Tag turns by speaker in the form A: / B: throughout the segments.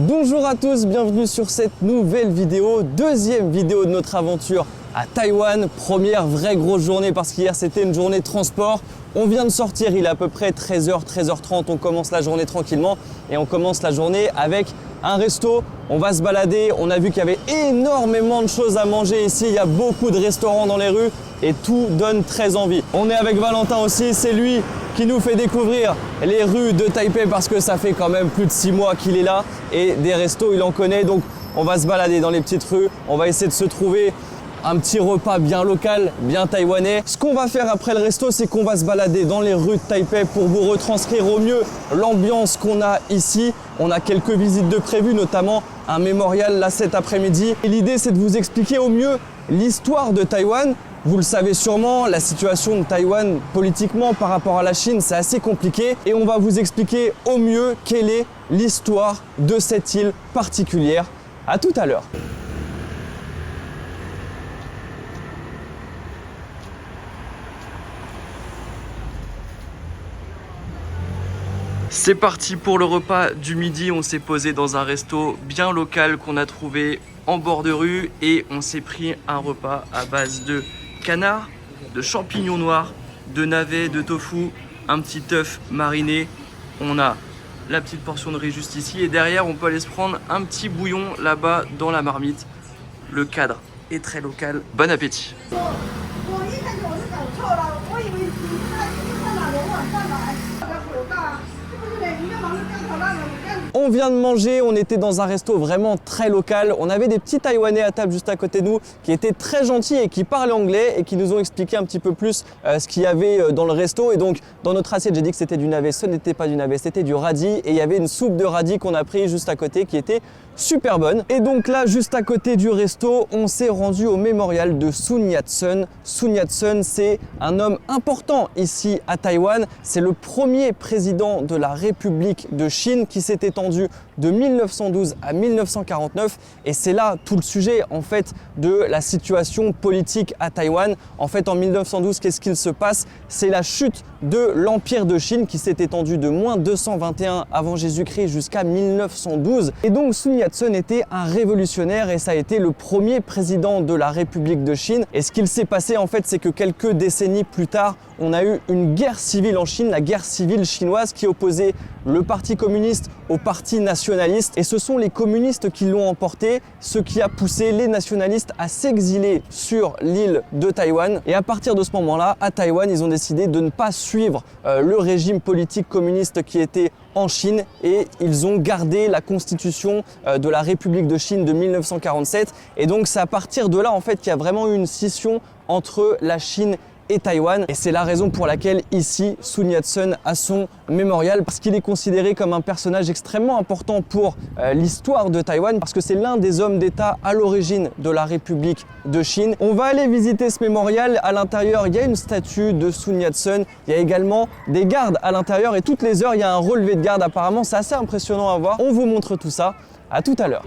A: Bonjour à tous, bienvenue sur cette nouvelle vidéo, deuxième vidéo de notre aventure à Taïwan. Première vraie grosse journée parce qu'hier c'était une journée de transport. On vient de sortir, il est à peu près 13h, 13h30, on commence la journée tranquillement et on commence la journée avec un resto. On va se balader, on a vu qu'il y avait énormément de choses à manger ici, il y a beaucoup de restaurants dans les rues et tout donne très envie. On est avec Valentin aussi, c'est lui qui nous fait découvrir les rues de Taipei parce que ça fait quand même plus de 6 mois qu'il est là et des restos il en connaît, donc on va se balader dans les petites rues, on va essayer de se trouver un petit repas bien local, bien taïwanais. Ce qu'on va faire après le resto, c'est qu'on va se balader dans les rues de Taipei pour vous retranscrire au mieux l'ambiance qu'on a ici. On a quelques visites de prévues, notamment un mémorial là cet après-midi. Et l'idée, c'est de vous expliquer au mieux l'histoire de Taïwan. Vous le savez sûrement, la situation de Taïwan politiquement par rapport à la Chine, c'est assez compliqué. Et on va vous expliquer au mieux quelle est l'histoire de cette île particulière. À tout à l'heure. C'est parti pour le repas du midi, on s'est posé dans un resto bien local qu'on a trouvé en bord de rue et on s'est pris un repas à base de canard, de champignons noirs, de navets, de tofu, un petit œuf mariné. On a la petite portion de riz juste ici et derrière on peut aller se prendre un petit bouillon là-bas dans la marmite. Le cadre est très local. Bon appétit! On vient de manger, on était dans un resto vraiment très local. On avait des petits Taïwanais à table juste à côté de nous qui étaient très gentils et qui parlaient anglais et qui nous ont expliqué un petit peu plus ce qu'il y avait dans le resto. Et donc dans notre assiette, j'ai dit que c'était du navet, ce n'était pas du navet, c'était du radis. Et il y avait une soupe de radis qu'on a pris juste à côté qui était super bonne. Et donc là, juste à côté du resto, on s'est rendu au mémorial de Sun Yat-sen. Sun Yat-sen, c'est un homme important ici à Taïwan. C'est le premier président de la République de Chine qui s'est étendu de 1912 à 1949. Et c'est là tout le sujet en fait de la situation politique à Taïwan. En fait, en 1912, qu'est-ce qu'il se passe? C'est la chute de l'Empire de Chine qui s'est étendu de moins 221 avant Jésus-Christ jusqu'à 1912. Et donc Sun Yat-sen était un révolutionnaire et ça a été le premier président de la République de Chine. Et ce qu'il s'est passé en fait, c'est que quelques décennies plus tard, on a eu une guerre civile en Chine, la guerre civile chinoise qui opposait le parti communiste au parti nationaliste. Et ce sont les communistes qui l'ont emporté, ce qui a poussé les nationalistes à s'exiler sur l'île de Taïwan. Et à partir de ce moment-là, à Taïwan, ils ont décidé de ne pas suivre le régime politique communiste qui était en Chine et ils ont gardé la constitution de la République de Chine de 1947. Et donc c'est à partir de là en fait qu'il y a vraiment eu une scission entre la Chine et Taïwan. Et c'est la raison pour laquelle ici, Sun Yat-sen a son mémorial parce qu'il est considéré comme un personnage extrêmement important pour l'histoire de Taïwan parce que c'est l'un des hommes d'État à l'origine de la République de Chine. On va aller visiter ce mémorial. À l'intérieur, il y a une statue de Sun Yat-sen. Il y a également des gardes à l'intérieur et toutes les heures, il y a un relevé de garde. Apparemment, c'est assez impressionnant à voir. On vous montre tout ça. À tout à l'heure.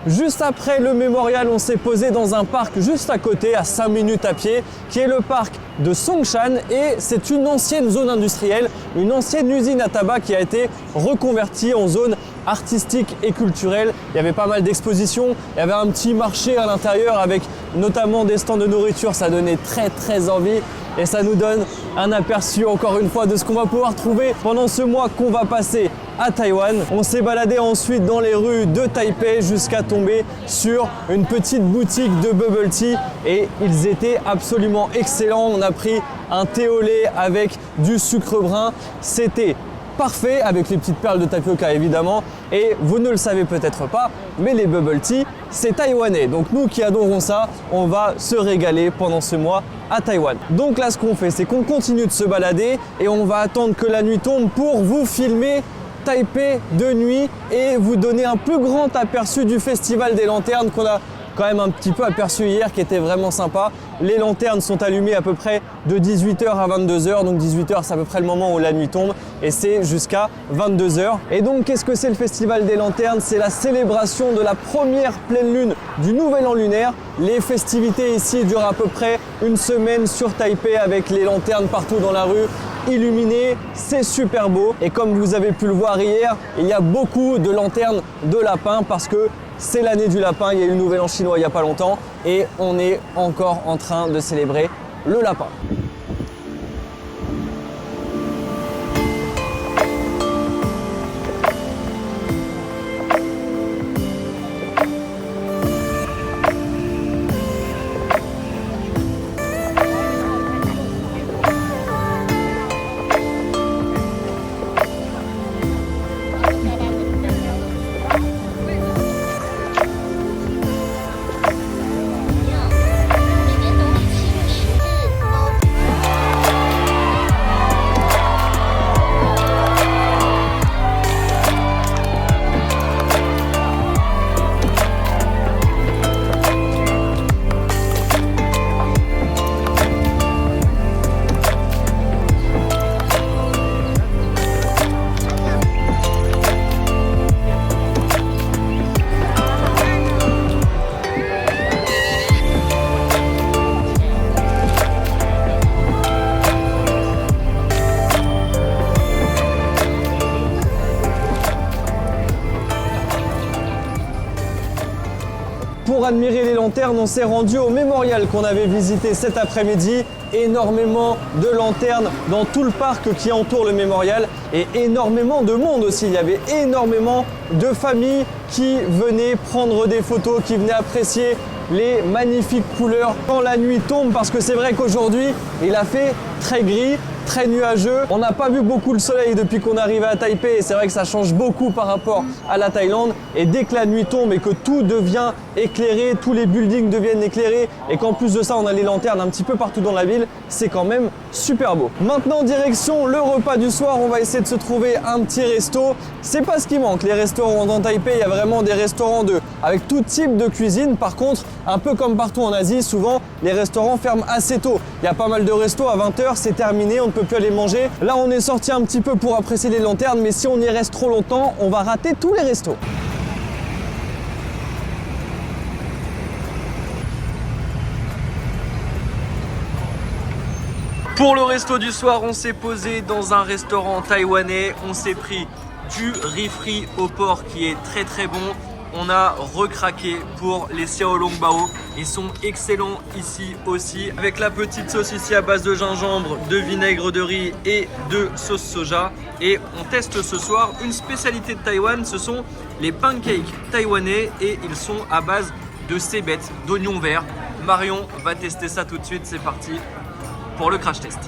A: Juste après le mémorial, on s'est posé dans un parc juste à côté, à 5 minutes à pied, qui est le parc de Songshan, et c'est une ancienne zone industrielle, une ancienne usine à tabac qui a été reconvertie en zone artistique et culturelle. Il y avait pas mal d'expositions, il y avait un petit marché à l'intérieur avec notamment des stands de nourriture, ça donnait très envie. Et ça nous donne un aperçu encore une fois de ce qu'on va pouvoir trouver pendant ce mois qu'on va passer à Taïwan. On s'est baladé ensuite dans les rues de Taipei jusqu'à tomber sur une petite boutique de bubble tea et ils étaient absolument excellents. On a pris un thé au lait avec du sucre brun. C'était parfait avec les petites perles de tapioca évidemment, et vous ne le savez peut-être pas, mais les bubble tea c'est taïwanais, donc nous qui adorons ça, on va se régaler pendant ce mois à Taïwan. Donc là ce qu'on fait, c'est qu'on continue de se balader et on va attendre que la nuit tombe pour vous filmer Taipei de nuit et vous donner un plus grand aperçu du festival des lanternes qu'on a quand même un petit peu aperçu hier, qui était vraiment sympa. Les lanternes sont allumées à peu près de 18h à 22h, donc 18h c'est à peu près le moment où la nuit tombe et c'est jusqu'à 22h. Et donc qu'est-ce que c'est le festival des lanternes? C'est la célébration de la première pleine lune du nouvel an lunaire. Les festivités ici durent à peu près une semaine sur Taipei avec les lanternes partout dans la rue, illuminées, c'est super beau. Et comme vous avez pu le voir hier, il y a beaucoup de lanternes de lapin parce que c'est l'année du lapin, il y a eu le nouvel an chinois il n'y a pas longtemps et on est encore en train de célébrer le lapin. lanternes, on s'est rendu au mémorial qu'on avait visité cet après-midi. Énormément de lanternes dans tout le parc qui entoure le mémorial et énormément de monde aussi. Il y avait énormément de familles qui venaient prendre des photos, qui venaient apprécier les magnifiques couleurs quand la nuit tombe, parce que c'est vrai qu'aujourd'hui il a fait très gris, très nuageux. On n'a pas vu beaucoup le soleil depuis qu'on est arrivé à Taipei et c'est vrai que ça change beaucoup par rapport à la Thaïlande. Et dès que la nuit tombe et que tout devient éclairé, tous les buildings deviennent éclairés et qu'en plus de ça on a les lanternes un petit peu partout dans la ville, c'est quand même super beau. Maintenant direction le repas du soir, on va essayer de se trouver un petit resto. C'est pas ce qui manque, les restaurants dans Taipei, il y a vraiment des restaurants avec tout type de cuisine. Par contre, un peu comme partout en Asie, souvent les restaurants ferment assez tôt. Il y a pas mal de restos à 20 h, c'est terminé, on ne peut plus aller manger. Là on est sorti un petit peu pour apprécier les lanternes, mais si on y reste trop longtemps, on va rater tous les restos. Pour le resto du soir, on s'est posé dans un restaurant taïwanais. On s'est pris du riz frit au porc qui est très très bon. On a recraqué pour les xiaolong bao. Ils sont excellents ici aussi. Avec la petite sauce ici à base de gingembre, de vinaigre de riz et de sauce soja. Et on teste ce soir une spécialité de Taïwan. Ce sont les pancakes taïwanais et ils sont à base de cébettes, d'oignons verts. Marion va tester ça tout de suite. C'est parti pour le crash test.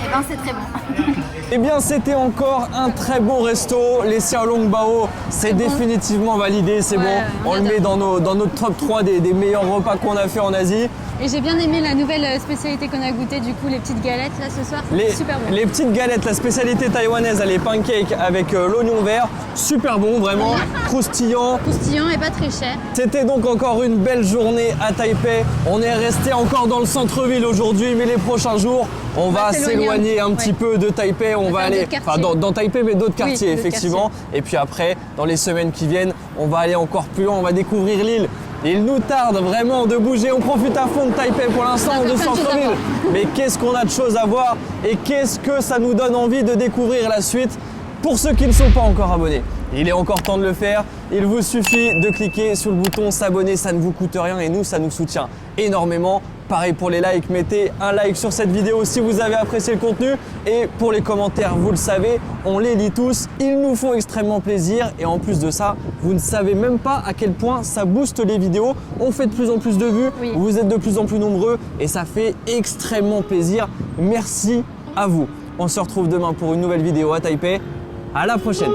B: Eh ben c'est très bon.
A: Eh bien c'était encore un très bon resto. Les xiaolong bao, c'est définitivement validé, c'est bon. On le met dans notre top 3 des meilleurs repas qu'on a fait en Asie.
B: Et j'ai bien aimé la nouvelle spécialité qu'on a goûtée, du coup les petites galettes là ce soir. Super bon.
A: Les petites galettes, la spécialité taïwanaise, les pancakes avec l'oignon vert, super bon vraiment, croustillant.
B: Croustillant et pas très cher.
A: C'était donc encore une belle journée à Taipei. On est resté encore dans le centre-ville aujourd'hui, mais les prochains jours, on va s'éloigner un petit peu de Taipei. On va aller dans Taipei, mais d'autres quartiers, effectivement. Et puis après, dans les semaines qui viennent, on va aller encore plus loin, on va découvrir l'île. Il nous tarde vraiment de bouger, on profite à fond de Taipei pour l'instant, de centre-ville. Mais qu'est-ce qu'on a de choses à voir et qu'est-ce que ça nous donne envie de découvrir la suite pour ceux qui ne sont pas encore abonnés. Il est encore temps de le faire, il vous suffit de cliquer sur le bouton s'abonner, ça ne vous coûte rien et nous ça nous soutient énormément. Pareil pour les likes, mettez un like sur cette vidéo si vous avez apprécié le contenu. Et pour les commentaires, vous le savez, on les lit tous. Ils nous font extrêmement plaisir. Et en plus de ça, vous ne savez même pas à quel point ça booste les vidéos. On fait de plus en plus de vues, vous êtes de plus en plus nombreux et ça fait extrêmement plaisir. Merci à vous. On se retrouve demain pour une nouvelle vidéo à Taipei. À la prochaine.